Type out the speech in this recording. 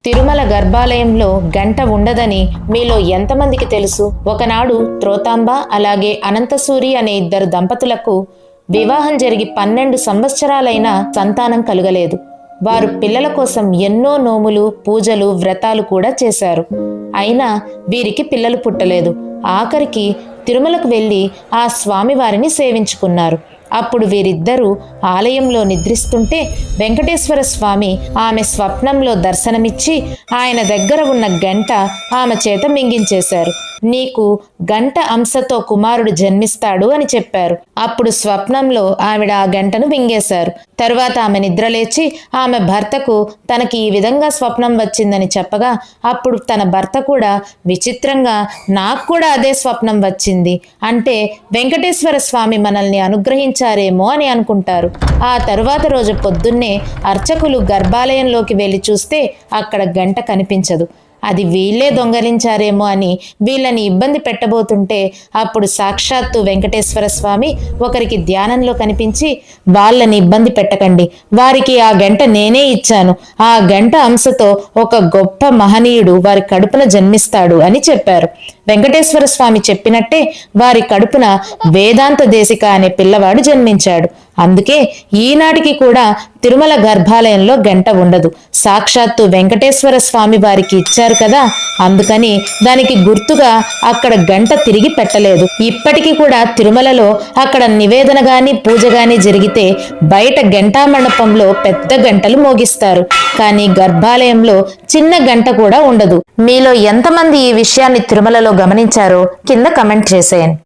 తిరుమల గర్భాలయంలో గంట ఉండదని మీలో ఎంతమందికి తెలుసు? ఒకనాడు త్రోతాంబ అలాగే అనంతసూరి అనే ఇద్దరు దంపతులకు వివాహం జరిగి 12 సంవత్సరాలైనా సంతానం కలుగలేదు. వారు పిల్లల కోసం ఎన్నో నోములు, పూజలు, వ్రతాలు కూడా చేశారు. అయినా వీరికి పిల్లలు పుట్టలేదు. ఆఖరికి తిరుమలకు వెళ్ళి ఆ స్వామివారిని సేవించుకున్నారు. అప్పుడు వీరిద్దరూ ఆలయంలో నిద్రిస్తుంటే వెంకటేశ్వర స్వామి ఆమె స్వప్నంలో దర్శనమిచ్చి ఆయన దగ్గర ఉన్న గంట ఆమె చేత మింగించేశారు. నీకు గంట అంశతో కుమారుడు జన్మిస్తాడు అని చెప్పారు. అప్పుడు స్వప్నంలో ఆవిడ ఆ గంటను మింగేశారు. తరువాత ఆమె నిద్రలేచి ఆమె భర్తకు తనకి ఈ విధంగా స్వప్నం వచ్చిందని చెప్పగా అప్పుడు తన భర్త కూడా విచిత్రంగా నాకు కూడా అదే స్వప్నం వచ్చింది అంటే వెంకటేశ్వర స్వామి మనల్ని అనుగ్రహించారేమో అని అనుకుంటారు. ఆ తరువాత రోజు పొద్దున్నే అర్చకులు గర్భాలయంలోకి వెళ్ళి చూస్తే అక్కడ గంట కనిపించదు. అది వీళ్ళే దొంగలించారేమో అని వీళ్ళని ఇబ్బంది పెట్టబోతుంటే అప్పుడు సాక్షాత్తు వెంకటేశ్వర స్వామి ఒకరికి ధ్యానంలో కనిపించి, వాళ్ళని ఇబ్బంది పెట్టకండి, వారికి ఆ గంట నేనే ఇచ్చాను, ఆ గంట అంశతో ఒక గొప్ప మహనీయుడు వారి కడుపున జన్మిస్తాడు అని చెప్పారు. వెంకటేశ్వర స్వామి చెప్పినట్టే వారి కడుపున వేదాంత దేశిక అనే పిల్లవాడు జన్మించాడు. అందుకే ఈనాటికి కూడా తిరుమల గర్భాలయంలో గంట ఉండదు. సాక్షాత్తు వెంకటేశ్వర స్వామి వారికి ఇచ్చారు కదా, అందుకని దానికి గుర్తుగా అక్కడ గంట తిరిగి పెట్టలేదు. ఇప్పటికీ కూడా తిరుమలలో అక్కడ నివేదన గాని పూజ గాని జరిగితే బయట గంటా మండపంలో పెద్ద గంటలు మోగిస్తారు. కానీ గర్భాలయంలో చిన్న గంట కూడా ఉండదు. మీలో ఎంతమంది ఈ విషయాన్ని తిరుమలలో గమనించారో కింద కమెంట్ చేసేయండి.